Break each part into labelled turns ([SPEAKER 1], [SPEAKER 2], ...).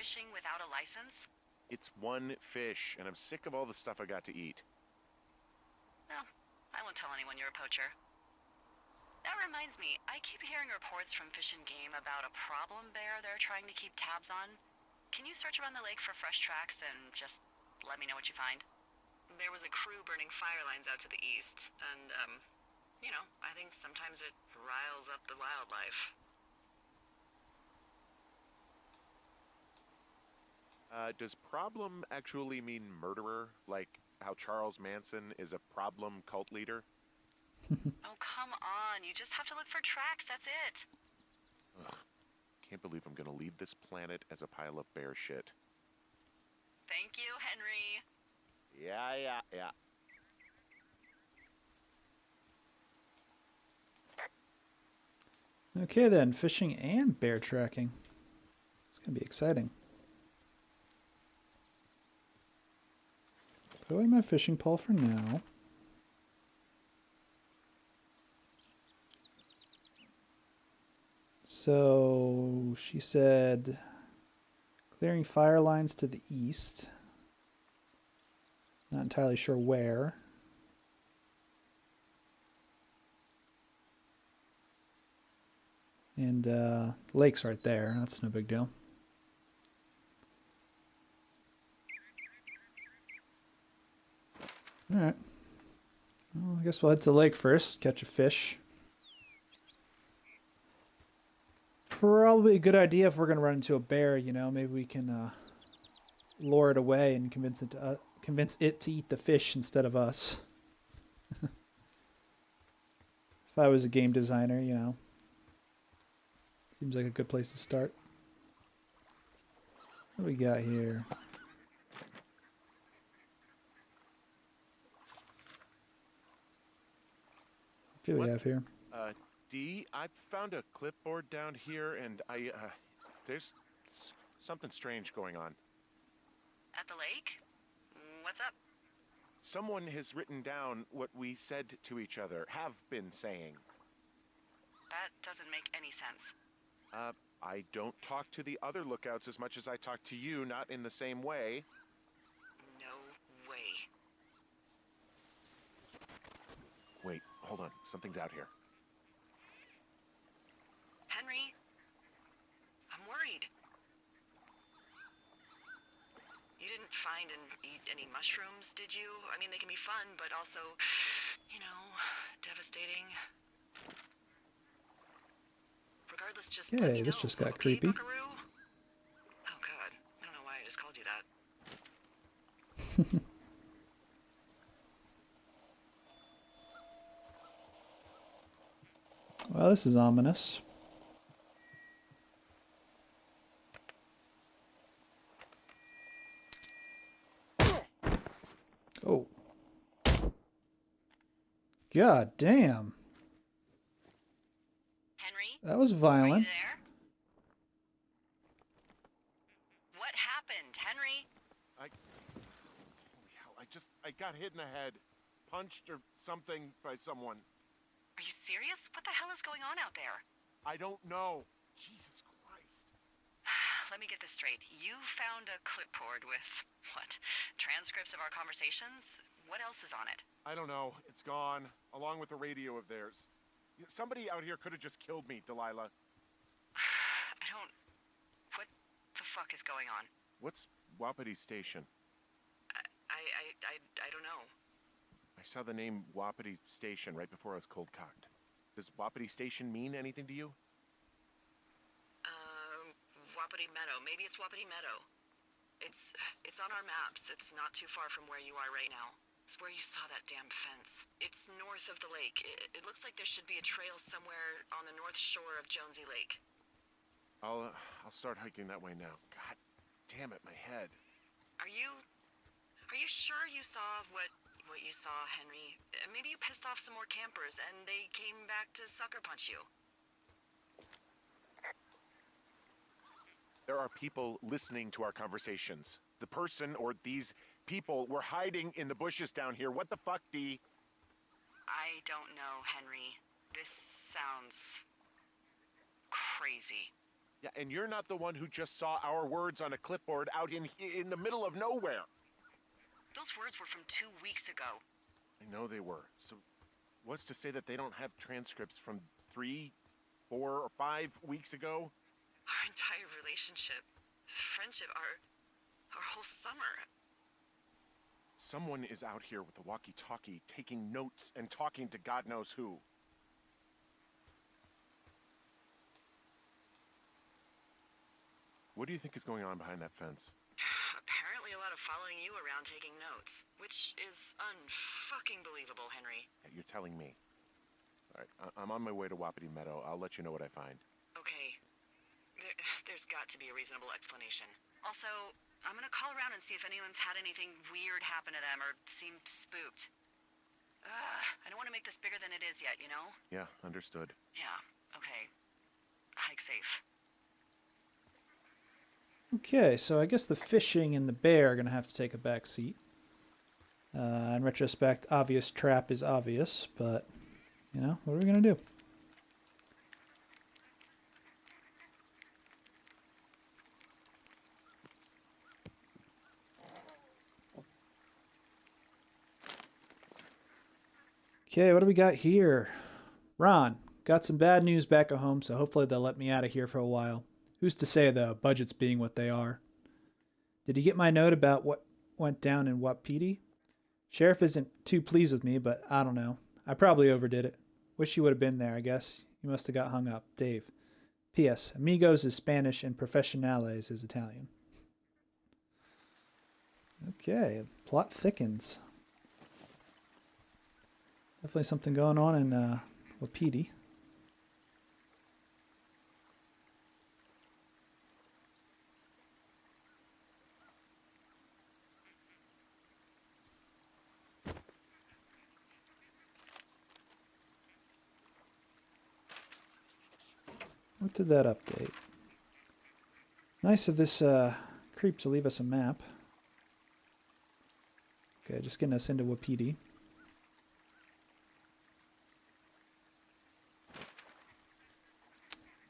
[SPEAKER 1] fishing without a license?
[SPEAKER 2] It's one fish, and I'm sick of all the stuff I got to eat.
[SPEAKER 1] No, I won't tell anyone you're a poacher. That reminds me, I keep hearing reports from Fish and Game about a problem bear they're trying to keep tabs on. Can you search around the lake for fresh tracks and just let me know what you find? There was a crew burning fire lines out to the east, and, I think sometimes it riles up the wildlife.
[SPEAKER 2] Does problem actually mean murderer? Like how Charles Manson is a problem cult leader?
[SPEAKER 1] Oh, come on. You just have to look for tracks, that's it.
[SPEAKER 2] Ugh, can't believe I'm gonna leave this planet as a pile of bear shit.
[SPEAKER 1] Thank you, Henry.
[SPEAKER 2] Yeah.
[SPEAKER 3] Okay then, fishing and bear tracking. It's gonna be exciting. Put away my fishing pole for now. So she said clearing fire lines to the east. Not entirely sure where. And the lake's right there. That's no big deal. Alright. Well, I guess we'll head to the lake first, catch a fish. Probably a good idea if we're going to run into a bear, you know. Maybe we can lure it away and convince it to eat the fish instead of us. If I was a game designer, you know. Seems like a good place to start. What do we got here? What do we have here?
[SPEAKER 2] D, I found a clipboard down here, and there's something strange going on.
[SPEAKER 1] At the lake? What's up?
[SPEAKER 2] Someone has written down what we said to each other, have been saying.
[SPEAKER 1] That doesn't make any sense.
[SPEAKER 2] I don't talk to the other lookouts as much as I talk to you, not in the same way.
[SPEAKER 1] No way.
[SPEAKER 2] Wait, hold on. Something's out here.
[SPEAKER 1] Henry? I'm worried. You didn't find and eat any mushrooms, did you? I mean, they can be fun, but also, devastating. Regardless, just let me
[SPEAKER 3] Okay,
[SPEAKER 1] know,
[SPEAKER 3] this just got
[SPEAKER 1] okay,
[SPEAKER 3] creepy.
[SPEAKER 1] Buckaroo? Oh god, I don't know why I just called you that.
[SPEAKER 3] Well, this is ominous. Oh. God damn.
[SPEAKER 1] Henry?
[SPEAKER 3] That was
[SPEAKER 1] Are you
[SPEAKER 3] violent.
[SPEAKER 1] there? What happened, Henry?
[SPEAKER 2] Holy hell, I got hit in the head. Punched or something by someone.
[SPEAKER 1] Are you serious? What the hell is going on out there?
[SPEAKER 2] I don't know. Jesus Christ.
[SPEAKER 1] Let me get this straight. You found a clipboard with, what, transcripts of our conversations? What else is on it?
[SPEAKER 2] I don't know. It's gone, along with the radio of theirs. Somebody out here could have just killed me, Delilah.
[SPEAKER 1] What the fuck is going on?
[SPEAKER 2] What's Wapiti Station?
[SPEAKER 1] I don't know.
[SPEAKER 2] I saw the name Wapiti Station right before I was cold-cocked. Does Wapiti Station mean anything to you?
[SPEAKER 1] Wapiti Meadow. Maybe it's Wapiti Meadow. It's on our maps. It's not too far from where you are right now. It's where you saw that damn fence. It's north of the lake. It looks like there should be a trail somewhere on the north shore of Jonesy Lake.
[SPEAKER 2] I'll start hiking that way now. God damn it, my head.
[SPEAKER 1] Are you sure you saw what you saw, Henry? Maybe you pissed off some more campers and they came back to sucker punch you.
[SPEAKER 2] There are people listening to our conversations. The person or these people were hiding in the bushes down here. What the fuck, D?
[SPEAKER 1] I don't know, Henry. This sounds crazy.
[SPEAKER 2] Yeah, and you're not the one who just saw our words on a clipboard out in the middle of nowhere.
[SPEAKER 1] Those words were from 2 weeks ago.
[SPEAKER 2] I know they were. So what's to say that they don't have transcripts from 3, 4, or 5 weeks ago?
[SPEAKER 1] Our entire relationship, friendship, our whole summer.
[SPEAKER 2] Someone is out here with the walkie-talkie, taking notes and talking to God knows who. What do you think is going on behind that fence?
[SPEAKER 1] Apparently a lot of following you around taking notes, which is unfucking believable, Henry.
[SPEAKER 2] Yeah, you're telling me. All right, I'm on my way to Wapiti Meadow. I'll let you know what I find.
[SPEAKER 1] Okay. There's got to be a reasonable explanation. Also, I'm gonna call around and see if anyone's had anything weird happen to them or seemed spooked. I don't want to make this bigger than it is yet, you know?
[SPEAKER 2] Yeah, understood.
[SPEAKER 1] Yeah, okay. Hike safe.
[SPEAKER 3] Okay, so I guess the fishing and the bear are going to have to take a back seat. In retrospect, obvious trap is obvious, but, you know, what are we going to do? Okay, what do we got here? Ron, got some bad news back at home, so hopefully they'll let me out of here for a while. Who's to say the budgets being what they are? Did you get my note about what went down in Wapiti? Sheriff isn't too pleased with me, but I don't know. I probably overdid it. Wish you would have been there, I guess. You must have got hung up. Dave. P.S. Amigos is Spanish and Professionales is Italian. Okay, plot thickens. Definitely something going on in Wapiti. What did that update? Nice of this creep to leave us a map. Okay, just getting us into Wapiti.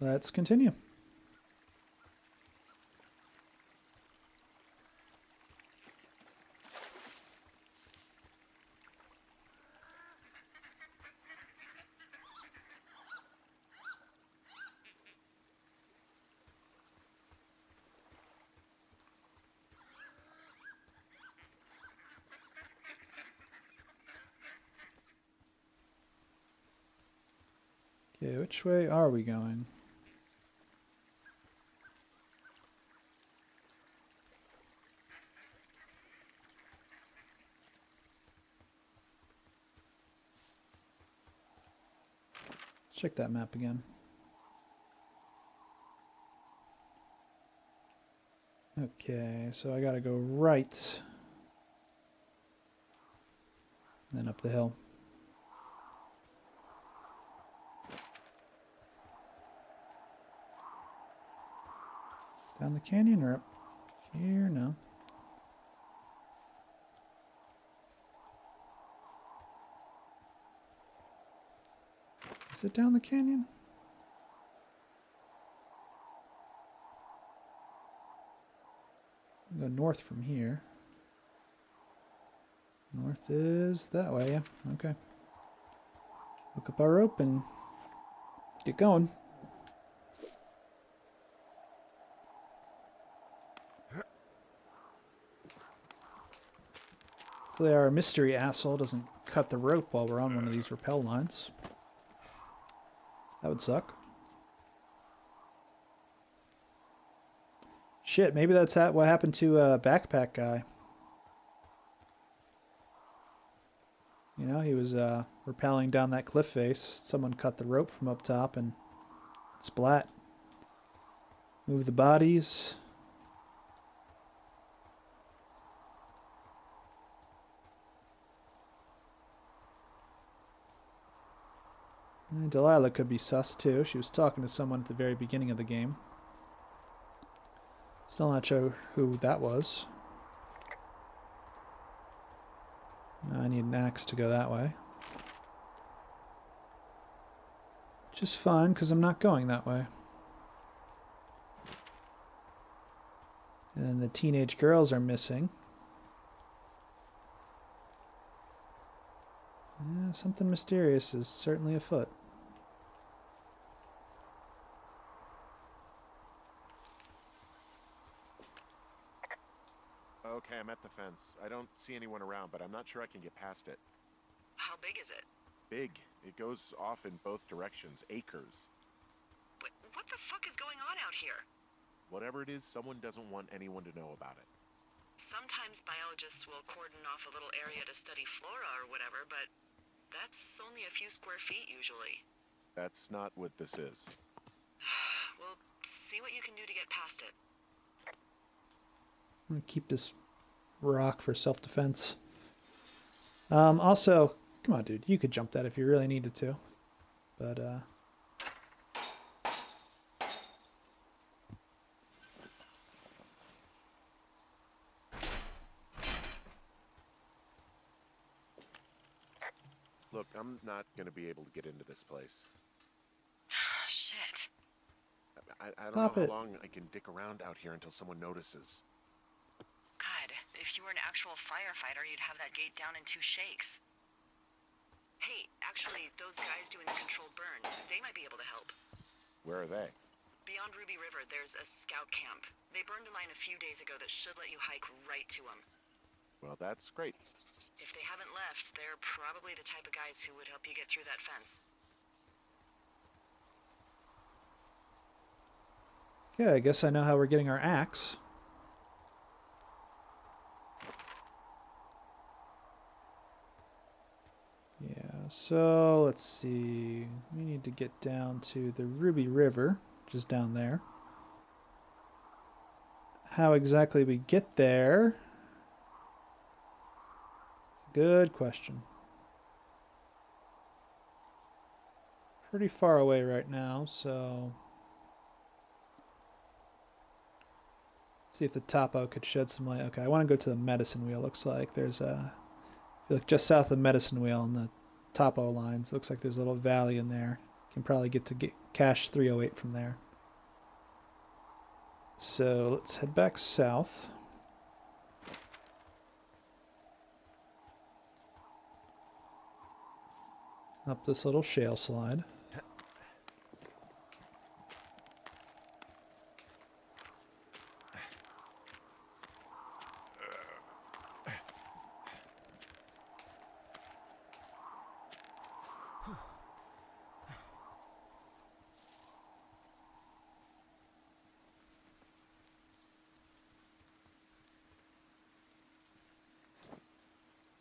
[SPEAKER 3] Let's continue. Okay, which way are we going? Check that map again. Okay, so I gotta go right. Then up the hill. Down the canyon or up here? No. Is it down the canyon? I'll go north from here. North is that way, yeah. Okay. Hook up our rope and get going. Hopefully our mystery asshole doesn't cut the rope while we're on one of these rappel lines. That would suck. Shit, maybe that's what happened to Backpack Guy. You know, he was rappelling down that cliff face. Someone cut the rope from up top and splat. Move the bodies. Delilah could be sus too. She was talking to someone at the very beginning of the game. Still not sure who that was. I need an axe to go that way. Just fine, because I'm not going that way. And the teenage girls are missing. Yeah, something mysterious is certainly afoot.
[SPEAKER 2] Okay, I'm at the fence. I don't see anyone around, but I'm not sure I can get past it.
[SPEAKER 1] How big is it?
[SPEAKER 2] Big. It goes off in both directions. Acres.
[SPEAKER 1] What the fuck is going on out here?
[SPEAKER 2] Whatever it is, someone doesn't want anyone to know about it.
[SPEAKER 1] Sometimes biologists will cordon off a little area to study flora or whatever, but that's only a few square feet usually.
[SPEAKER 2] That's not what this is.
[SPEAKER 1] We'll see what you can do to get past it.
[SPEAKER 3] I'm gonna keep this rock for self-defense. Also, come on, dude. You could jump that if you really needed to. But,
[SPEAKER 2] Look, I'm not gonna be able to get into this place.
[SPEAKER 1] Shit.
[SPEAKER 2] I don't
[SPEAKER 3] Stop
[SPEAKER 2] know
[SPEAKER 3] it.
[SPEAKER 2] how long I can dick around out here until someone notices.
[SPEAKER 1] God, if you were an actual firefighter, you'd have that gate down in 2 shakes. Hey, actually, those guys doing the controlled burn, they might be able to help.
[SPEAKER 2] Where are they?
[SPEAKER 1] Beyond Ruby River, there's a scout camp. They burned a line a few days ago that should let you hike right to them.
[SPEAKER 2] Well, that's great.
[SPEAKER 1] If they haven't left, they're probably the type of guys who would help you get through that fence.
[SPEAKER 3] okay, I guess I know how we're getting our axe. Yeah, so let's see. We need to get down to the Ruby River, which is down there. How exactly we get there? It's a good question. Pretty far away right now, so let's see if the topo could shed some light. Okay, I want to go to the medicine wheel. Looks like there's a, if you look just south of the medicine wheel on the topo lines, looks like there's a little valley in there. Can probably get to cache 308 from there. So let's head back south. Up this little shale slide.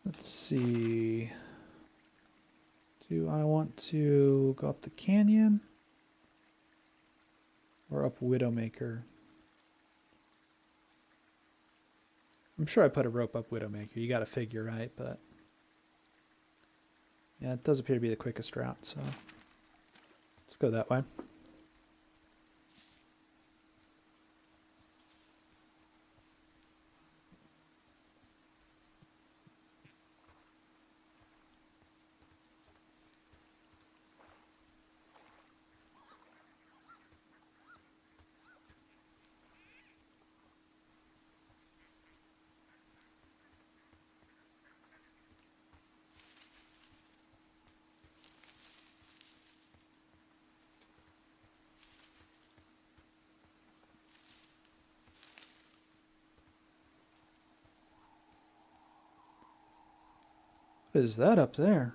[SPEAKER 3] Let's see. Do I want to go up the canyon or up Widowmaker? I'm sure I put a rope up Widowmaker. You got to figure, right? But yeah, it does appear to be the quickest route, so let's go that way. What is that up there?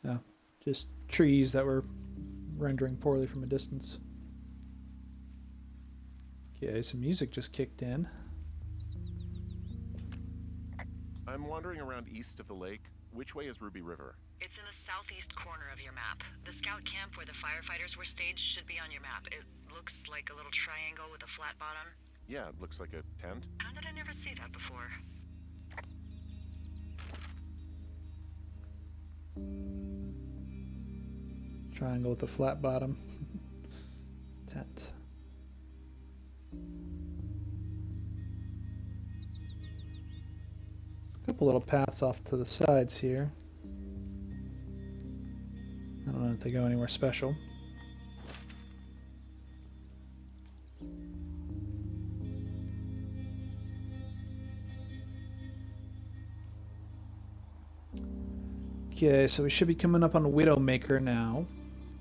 [SPEAKER 3] No, just trees that were rendering poorly from a distance. Okay, some music just kicked in.
[SPEAKER 2] I'm wandering around east of the lake. Which way is Ruby River?
[SPEAKER 1] It's in the southeast corner of your map. The scout camp where the firefighters were staged should be on your map. It looks like a little triangle with a flat bottom.
[SPEAKER 2] Yeah, it looks like a tent.
[SPEAKER 1] How did I never see that before?
[SPEAKER 3] Triangle with a flat bottom. Tent. There's a couple little paths off to the sides here. I don't know if they go anywhere special. Okay, so we should be coming up on Widowmaker now.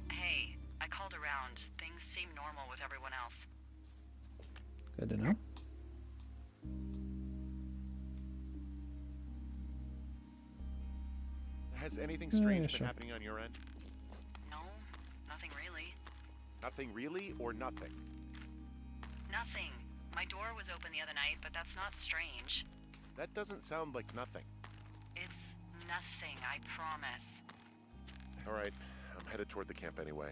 [SPEAKER 1] Hey, I called around. Things seem normal with everyone else.
[SPEAKER 3] Good to know.
[SPEAKER 2] Has anything strange
[SPEAKER 3] sure.
[SPEAKER 2] been happening on your end?
[SPEAKER 1] No, nothing really.
[SPEAKER 2] Nothing really, or nothing?
[SPEAKER 1] Nothing. My door was open the other night, but that's not strange.
[SPEAKER 2] That doesn't sound like nothing.
[SPEAKER 1] It's nothing, I promise.
[SPEAKER 2] All right, I'm headed toward the camp anyway.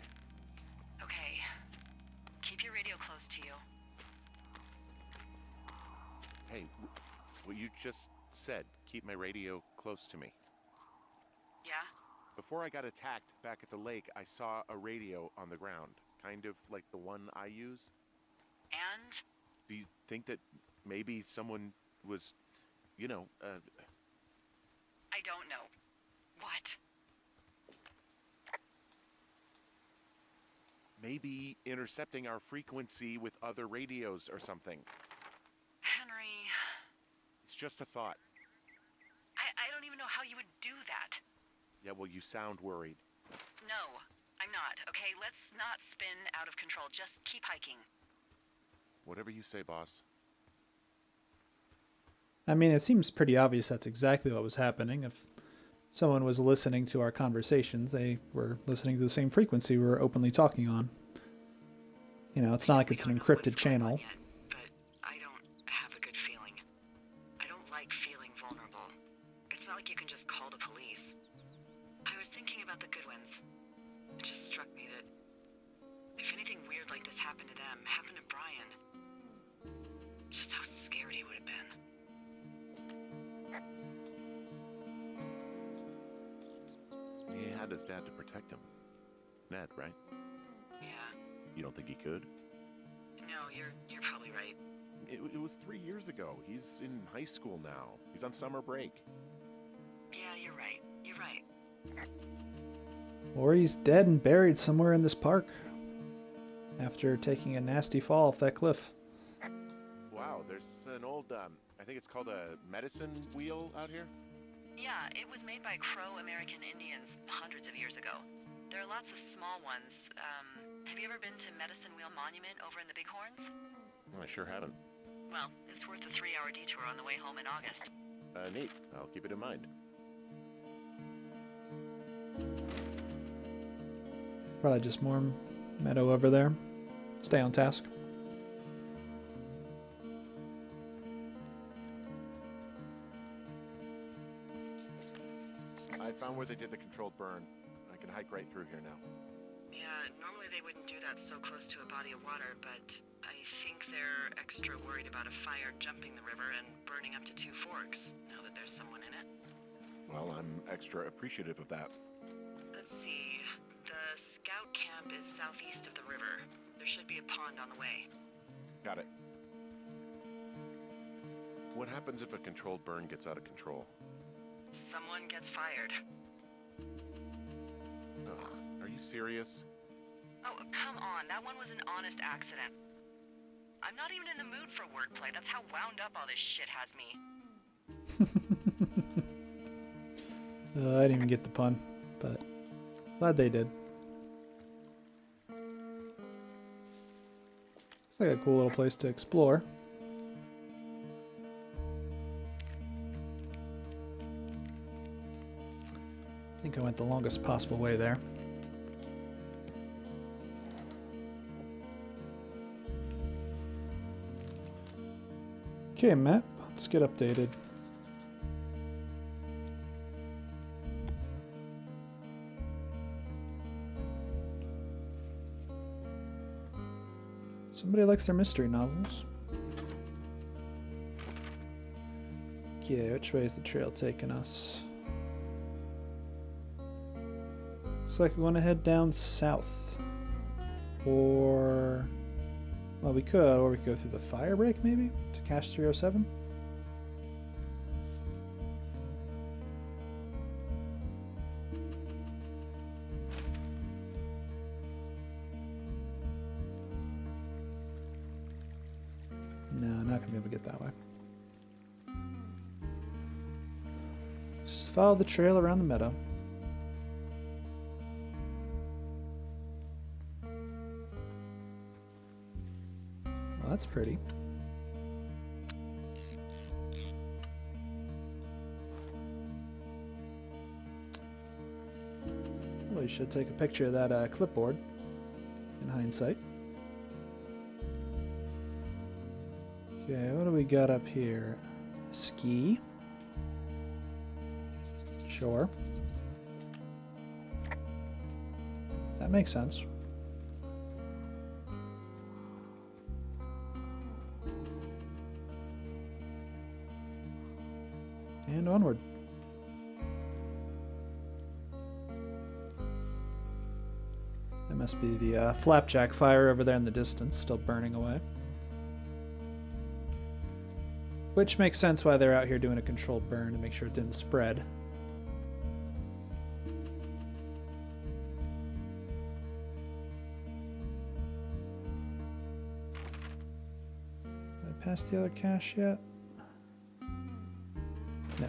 [SPEAKER 1] Okay. Keep your radio close to you.
[SPEAKER 2] Hey, what you just said, keep my radio close to me.
[SPEAKER 1] Yeah?
[SPEAKER 2] Before I got attacked back at the lake, I saw a radio on the ground, kind of like the one I use.
[SPEAKER 1] And?
[SPEAKER 2] Do you think that maybe someone was,
[SPEAKER 1] I don't know. What?
[SPEAKER 2] maybe intercepting our frequency with other radios or something?
[SPEAKER 1] Henry...
[SPEAKER 2] It's just a thought.
[SPEAKER 1] I don't even know how you would do that.
[SPEAKER 2] Yeah, well, you sound worried.
[SPEAKER 1] No, I'm not. Okay, let's not spin out of control. Just keep hiking.
[SPEAKER 2] Whatever you say, boss.
[SPEAKER 3] I mean, it seems pretty obvious that's exactly what was happening. If someone was listening to our conversations, they were listening to the same frequency we were openly talking on. You know, it's not like it's an encrypted channel.
[SPEAKER 1] But I don't have a good feeling. I don't like feeling vulnerable. It's not like you can just call the police. I was thinking about the Goodwins. It just struck me that if anything weird like this happened to them, happened to Brian, just how scared he would have been.
[SPEAKER 2] He had his dad to protect him. Ned, right?
[SPEAKER 1] Yeah.
[SPEAKER 2] You don't think he could?
[SPEAKER 1] No, you're probably right.
[SPEAKER 2] It was 3 years ago. He's in high school now. He's on summer break.
[SPEAKER 1] Yeah, you're right. You're right.
[SPEAKER 3] Or he's dead and buried somewhere in this park after taking a nasty fall off that cliff.
[SPEAKER 2] Wow, there's an old, I think it's called a medicine wheel out here?
[SPEAKER 1] Yeah, it was made by Crow American Indians hundreds of years ago. There are lots of small ones. Have you ever been to Medicine Wheel Monument over in the Bighorns?
[SPEAKER 2] I sure haven't.
[SPEAKER 1] Well, it's worth a 3-hour detour on the way home in August.
[SPEAKER 2] Neat. I'll keep it in mind.
[SPEAKER 3] Probably just more meadow over there. Stay on task.
[SPEAKER 2] I found where they did the controlled burn. I can hike right through here now.
[SPEAKER 1] Yeah, normally they wouldn't do that so close to a body of water, but I think they're extra worried about a fire jumping the river and burning up to 2 forks, now that there's someone in it.
[SPEAKER 2] Well, I'm extra appreciative of that.
[SPEAKER 1] Let's see. The scout camp is southeast of the river. There should be a pond on the way.
[SPEAKER 2] Got it. What happens if a controlled burn gets out of control?
[SPEAKER 1] Someone gets fired.
[SPEAKER 2] Ugh, are you serious?
[SPEAKER 1] Oh, come on. That one was an honest accident. I'm not even in the mood for wordplay. That's how wound up all this shit has me.
[SPEAKER 3] I didn't even get the pun, but glad they did. Looks like a cool little place to explore. I think I went the longest possible way there. Okay, map. Let's get updated. Somebody likes their mystery novels. Okay, which way is the trail taking us? Looks like we want to head down south. Or... well, we could, or we could go through the fire break, maybe? To Cache 307? No, not gonna be able to get that way. Just follow the trail around the meadow. that's pretty. Probably should take a picture of that clipboard in hindsight. Okay, what do we got up here? Ski. Sure. That makes sense. And onward. That must be the flapjack fire over there in the distance, still burning away. Which makes sense why they're out here doing a controlled burn to make sure it didn't spread. Did I pass the other cache yet? No.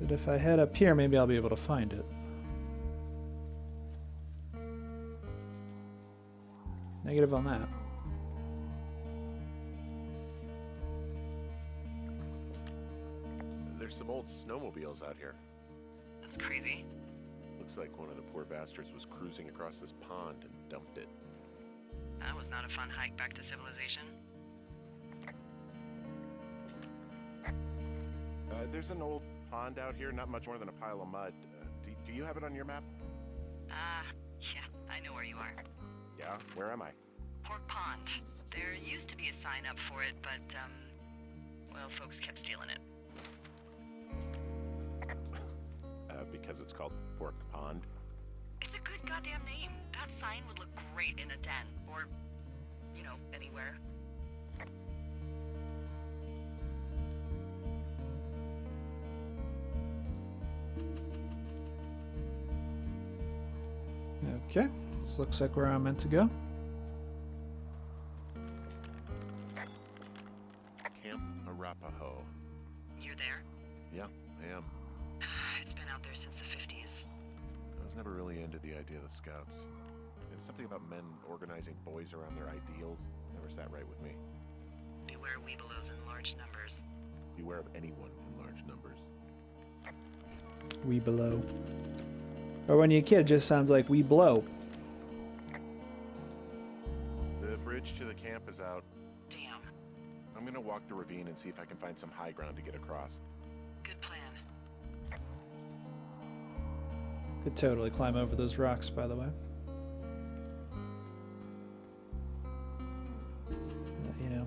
[SPEAKER 3] But if I head up here, maybe I'll be able to find it. Negative on that.
[SPEAKER 2] There's some old snowmobiles out here.
[SPEAKER 1] That's crazy.
[SPEAKER 2] Looks like one of the poor bastards was cruising across this pond and dumped it.
[SPEAKER 1] That was not a fun hike back to civilization.
[SPEAKER 2] There's an old pond out here, not much more than a pile of mud. Do you have it on your map?
[SPEAKER 1] Yeah, I know where you are.
[SPEAKER 2] Yeah, where am I?
[SPEAKER 1] Pork Pond. There used to be a sign up for it, but, well, folks kept stealing it.
[SPEAKER 2] Because it's called Pork Pond.
[SPEAKER 1] It's a good goddamn name. That sign would look great in a den, or, you know, anywhere.
[SPEAKER 3] Okay, this looks like where I'm meant to go.
[SPEAKER 2] Camp Arapaho.
[SPEAKER 1] You're there?
[SPEAKER 2] Yeah, I am.
[SPEAKER 1] It's been out there since the 50s.
[SPEAKER 2] I was never really into the idea of the Scouts. It's something about men organizing boys around their ideals. Never sat right with me.
[SPEAKER 1] Beware weebelows in large numbers.
[SPEAKER 2] Beware of anyone in large numbers.
[SPEAKER 3] We below. Or when you're a kid, it just sounds like we blow.
[SPEAKER 2] The bridge to the camp is out.
[SPEAKER 1] Damn.
[SPEAKER 2] I'm gonna walk the ravine and see if I can find some high ground to get across.
[SPEAKER 1] Good plan.
[SPEAKER 3] Could totally climb over those rocks, by the way. You know,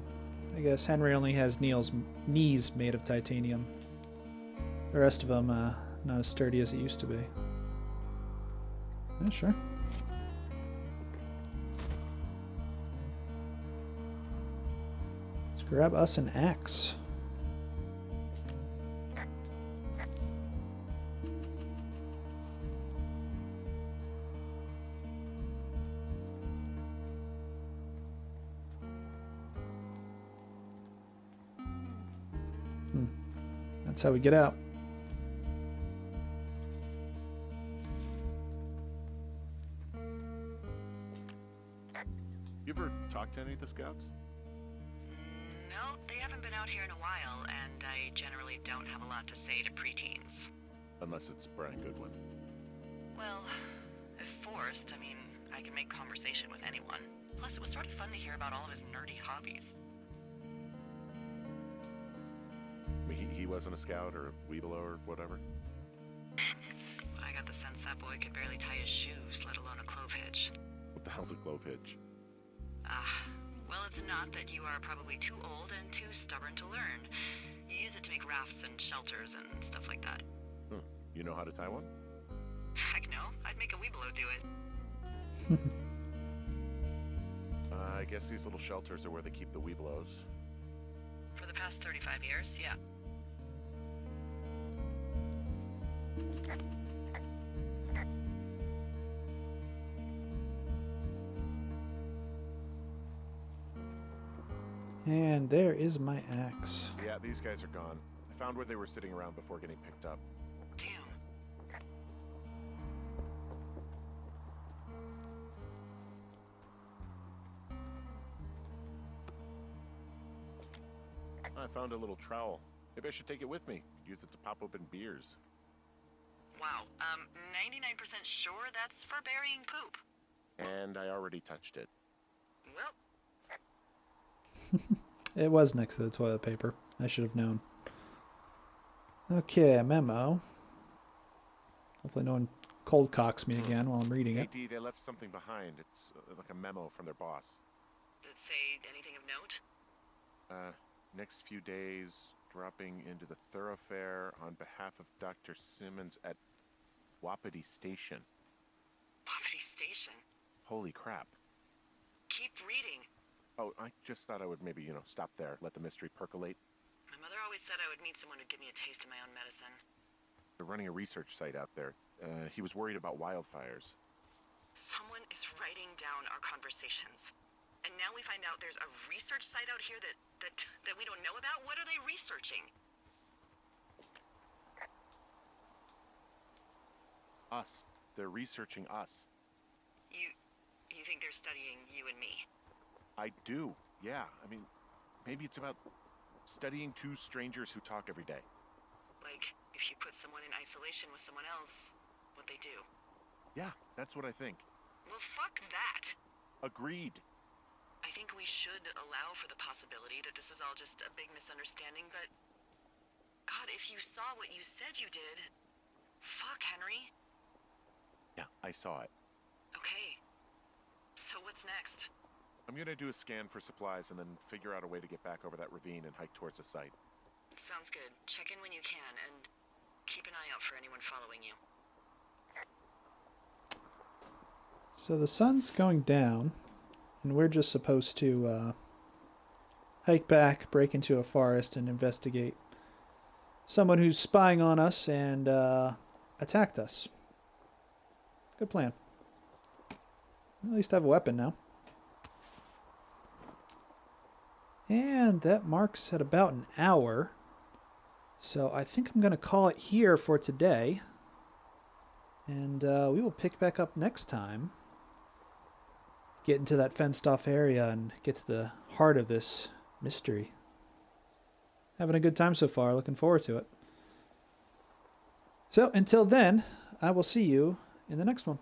[SPEAKER 3] I guess Henry only has Neil's knees made of titanium. The rest of them, not as sturdy as it used to be. Yeah, sure. Let's grab us an axe. That's how we get out.
[SPEAKER 2] You ever talked to any of the Scouts?
[SPEAKER 1] No, they haven't been out here in a while, and I generally don't have a lot to say to preteens.
[SPEAKER 2] Unless it's Brian Goodwin.
[SPEAKER 1] Well, if forced, I mean, I can make conversation with anyone. Plus, it was sort of fun to hear about all of his nerdy hobbies.
[SPEAKER 2] I mean, he wasn't a Scout or a Weebelo or whatever?
[SPEAKER 1] I got the sense that boy could barely tie his shoes, let alone a clove hitch.
[SPEAKER 2] What the hell's a clove hitch?
[SPEAKER 1] Well, it's a knot that you are probably too old and too stubborn to learn. You use it to make rafts and shelters and stuff like that.
[SPEAKER 2] You know how to tie one?
[SPEAKER 1] Heck no, I'd make a weebelow do it.
[SPEAKER 2] I guess these little shelters are where they keep the Weebelos.
[SPEAKER 1] For the past 35 years, yeah.
[SPEAKER 3] And there is my axe.
[SPEAKER 2] Yeah, these guys are gone. I found where they were sitting around before getting picked up.
[SPEAKER 1] Damn.
[SPEAKER 2] I found a little trowel. Maybe I should take it with me. Use it to pop open beers.
[SPEAKER 1] Wow, 99% sure that's for burying poop.
[SPEAKER 2] And I already touched it.
[SPEAKER 1] Well,
[SPEAKER 3] It was next to the toilet paper. I should have known. Okay, a memo. Hopefully no one cold cocks me again while I'm reading
[SPEAKER 2] Hey,
[SPEAKER 3] it.
[SPEAKER 2] D, they left something behind. It's like a memo from their boss.
[SPEAKER 1] did it say anything of note?
[SPEAKER 2] Next few days, dropping into the thoroughfare on behalf of Dr. Simmons at Wapiti Station.
[SPEAKER 1] Poverty Station.
[SPEAKER 2] Holy crap.
[SPEAKER 1] Keep reading.
[SPEAKER 2] Oh, I just thought I would maybe, stop there, let the mystery percolate.
[SPEAKER 1] My mother always said I would meet someone who'd give me a taste of my own medicine.
[SPEAKER 2] They're running a research site out there. He was worried about wildfires.
[SPEAKER 1] Someone is writing down our conversations. And now we find out there's a research site out here that we don't know about? What are they researching?
[SPEAKER 2] Us. They're researching us.
[SPEAKER 1] You think they're studying you and me?
[SPEAKER 2] I do, yeah. I mean, maybe it's about studying two strangers who talk every day.
[SPEAKER 1] Like, if you put someone in isolation with someone else, what they do?
[SPEAKER 2] Yeah, that's what I think.
[SPEAKER 1] Well, fuck that.
[SPEAKER 2] Agreed.
[SPEAKER 1] I think we should allow for the possibility that this is all just a big misunderstanding, but... God, if you saw what you said you did... Fuck, Henry.
[SPEAKER 2] Yeah, I saw it.
[SPEAKER 1] Okay. So what's next?
[SPEAKER 2] I'm gonna do a scan for supplies and then figure out a way to get back over that ravine and hike towards the site.
[SPEAKER 1] Sounds good. Check in when you can, and keep an eye out for anyone following you.
[SPEAKER 3] So the sun's going down, and we're just supposed to hike back, break into a forest, and investigate someone who's spying on us and attacked us. Good plan. At least I have a weapon now. And that marks at about an hour. So I think I'm going to call it here for today. And we will pick back up next time. Get into that fenced off area and get to the heart of this mystery. Having a good time so far. Looking forward to it. So until then, I will see you in the next one.